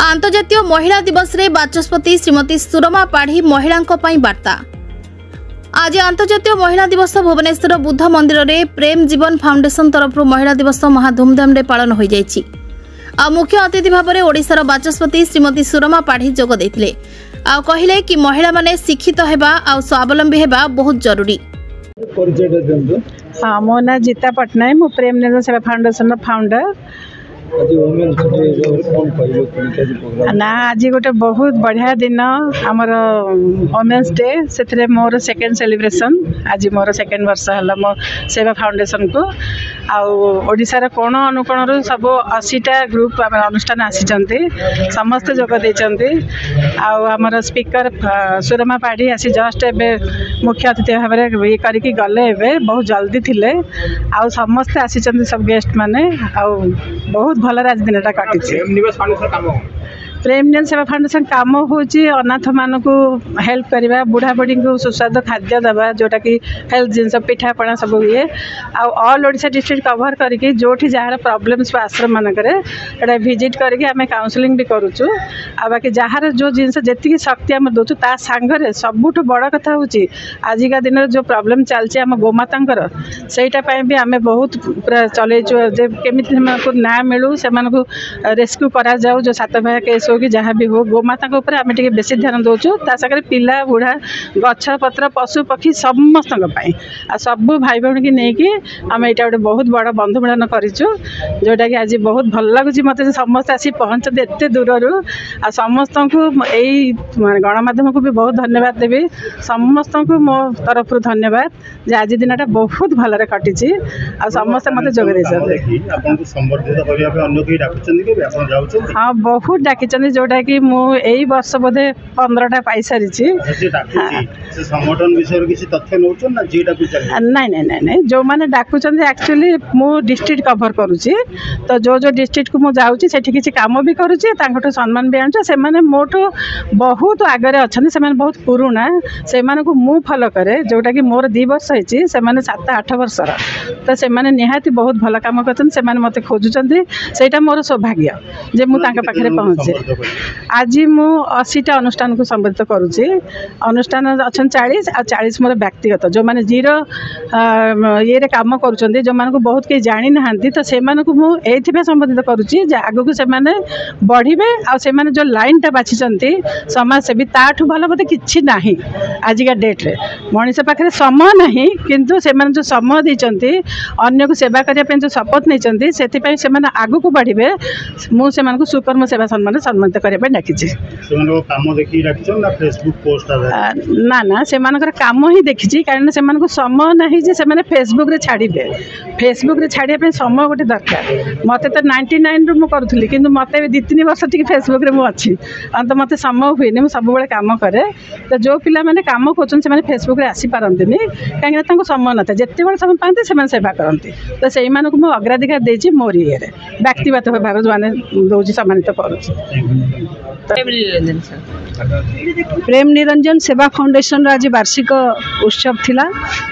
आंतर्जातीय महिला दिवस रे बाचस्पति श्रीमती सुरमा पाढ़ी महिलांक पई वार्ता। आज अंतर्जातीय महिला दिवस भुवनेश्वर बुद्ध मंदिर रे प्रेम जीवन फाउंडेशन तरफ महिला दिवस महा धूमधाम रे पालन हो जायछि। आ मुख्य अतिथि भाव में ओडिशार बाचस्पति श्रीमती सुरमा पाढ़ी जोग देथिले। आ कहिले कि महिला माने शिक्षित हेबा आ स्वावलंबी हेबा बहुत जरूरी। हाँ, मो ना जीता पटनायक, मो प्रेम निरंजन सेवा फाउंडेशन फाउंडर। ना आज गोटे बहुत बढ़िया दिन आमर वोमेन्स डे से मोर सेकेंड सेलिब्रेशन। आज मोर सेकेंड वर्ष है मो सेवा फाउंडेशन को आशार कोण अनुकोण सब 80टा ग्रुप अनुष्ठान आसी समस्त जोग देते। आमर स्पीकर सुरमा पाढ़ी आसी जस्ट एवं मुख्य अतिथि भाव में ये करके गले बहुत जल्दी थिले। आ समस्ते आसी सब गेस्ट माने बहुत भल दिन कटी। प्रेम निरंजन सेवा फाउंडेशन काम होची अनाथ मान को हेल्प करवा, बुढ़ा बुढ़ी को सुस्वाद खाद्य दबा जोटा कि हेल्थ जिनस पिठा पणा सब हुए। ऑल ओडिशा डिस्ट्रिक्ट कवर करके जोठी जार प्रॉब्लम्स आश्रम मानक विजिट करके आम काउंसलिंग भी करुचु। बाकी जार जो जिनस जी शक्ति आम दौचु ता सांगरे सबुठ बड़ कथा हूँ आजिका दिन जो प्रॉब्लम चलती आम गोमाता सेटापी भी आम बहुत पूरा चलैचु जे केमी ना मिलू से रेस्क्यू करा जाऊ जो 7 भाई केस हो कि जहाँ भी हो गोमाता आम टे बेसी ध्यान दौचु। सागर पिला बुढ़ा गछ पत्र पशु पक्षी समस्त सबू भाई भौणी की लेकिन आम यहाँ गोटे बहुत बड़ बंधु मिलन करूँ जोटा कि आज बहुत भल लगुच मत समस्त आसी पहुँचते एत दूर आ समस्त को यही गणमाध्यम को भी बहुत धन्यवाद देवी। समस्त को मो तरफ धन्यवाद जे आज दिन बहुत भलरे कटी आ समस्त मत जोग दे। हाँ, बहुत डाकी जोटा कि यही वर्ष बोधे 15टा पाई सारी। नहीं जो मैंने डाकुचंद एक्चुअली मु डिस्ट्रिक्ट कवर करुच्ची तो जो डिस्ट्रिक्ट को मुझे जाऊँगी से किसी काम भी करुच्ची सम्मान भी आनुचे। से बहुत बहुत आगे अच्छा से बहुत पुराना से मु फॉलो करे जोटा कि मोर 2 वर्ष होती से 7-8 वर्षर तो से निहाती बहुत भल काम कर मत खोजुंट से मोर सौभाग्य जे मुझे पाखे पहुँचे। आज मु 80टा अनुष्ठान को संबोधित करुच्ची। अनुष्ठान अच्छा 40 आ 40 मोर व्यक्तिगत जो मैंने जीरो ये काम करुँच जो मान को बहुत कई जानी ना तो से मुझे संबोधित करुच्ची आग को से बढ़े आ जो लाइनटा बाछी समाज सेवी ताठू भल बोधे कि ना आजिका डेट्रे मनीष पाखे समय ना किंतु से जो समय देते अन्य को सेवा करने जो शपथ नहीं से आग को बढ़े मुझे सुकर्म सेवा सम्मान सम्मानित करने डाकी। ना से कम ही देखी कारण से समय ना से फेसबुक रे छाड़े फेसबुक रे छाड़िया समय गोटे दरकार। मत तो 99 रु करूली कि मत 2-3 वर्ष टी फेसबुक रे मुझे अंत मत समय हुए मुझे सब कम कै तो जो पिला मैंने कम कर फेसबुक रे आसी पारती कहीं समय न था जिते बड़े समय पाते से सेवा करती तो से मुझे अग्राधिकार देती मोर ये व्यक्तिगत भाव जो मैंने दूसरी सम्मानित करुच्ची। प्रेम निरंजन सेवा फाउंडेशन आज वार्षिक उत्सव थिला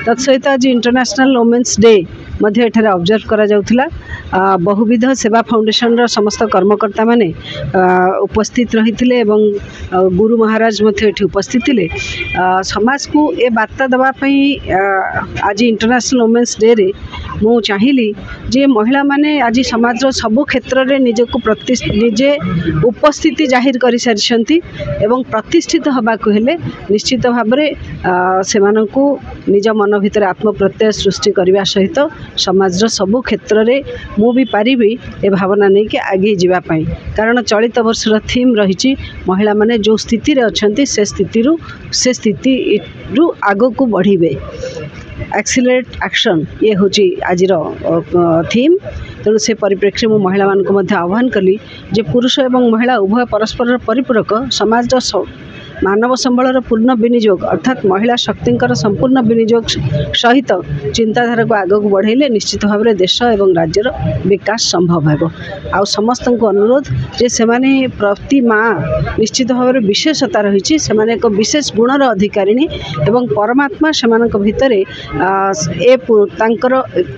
तत्सहित आज इंटरनेशनल वोमेन्स डे मध्य एठारे ऑब्जर्व करा जाउथिला। बहुविध सेवा फाउंडेशन रो समस्त कर्मकर्ता माने उपस्थित रहिथिले एवं गुरु महाराज मध्य एठी उपस्थित थिले। समाज को ए वार्ता दबा पई आज इंटरनेशनल वोमेन्स डे रे मु चाहिली जे महिला माने आज समाज रो सब क्षेत्र रे निजको निजे उपस्थिति जाहिर करि सारिसंती एवं प्रतिष्ठित हबाको हेले निश्चित भाव में सेमानंकु निज मन भितर आत्म प्रत्यय सृष्टि करने सहित समाज सब क्षेत्र में मु भी पारिबी ए भावना नहीं कि आगे जावाई। कारण चलित वर्षर थीम रही महिला माने जो स्थिति रे अछंती से स्थिति आग को बढ़े एक्सीलरेट एक्शन ये हूँ आज थीम। तेणु से परिप्रेक्षी मु महिला मानक आह्वान कली जे पुरुष एवं महिला उभय परस्पर परिपूरक समाज मानव संबलर पूर्ण विनियोग अर्थात महिला शक्ति संपूर्ण विनियोग सहित चिंताधारा को आग को बढ़ेले निश्चित भाव में देश एवं राज्यर विकास संभव है। आ समस्त को अनुरोध जे से माने प्रति माँ निश्चित भाव में विशेषता रही से एक विशेष गुणर अधिकारिणी एवं परमात्मा से भितर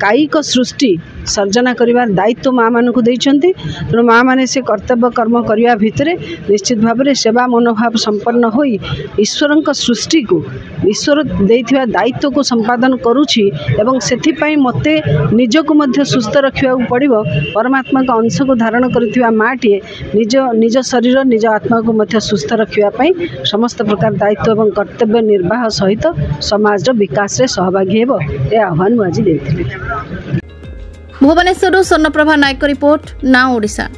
कायिक सृष्टि सर्जना करिवार दायित्व माँ मानक देइछन्ति। तेणु माँ माने से कर्तव्य कर्म करिया भितर निश्चित भाव में सेवा मनोभाव संपन्न होई ईश्वर सृष्टि को ईश्वर देइथिबा दायित्व को संपादन करुछि एवं सेथिपाई मते निजको मध्य सुस्थ रखिया पड़िबो। परमात्मा का अंश को धारण करिथिबा माटीए निज शरीर निज आत्मा को मध्य सुस्थ रखिया पई समस्त प्रकार दायित्व एवं कर्तव्य निर्वाह सहित समाज विकास रे सहभागी हेबो ए आह्वान आज देइथिले। Bhubaneswar Swarnaprabha Nayak report now Odisha.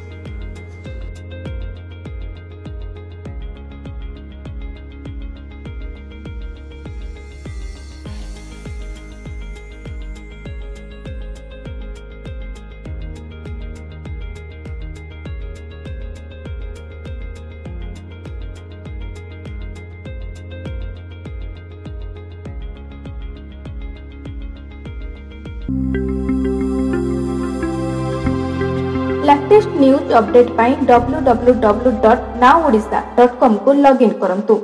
Latest news update पाई www.nowodisha.com को लॉगिन करंतु।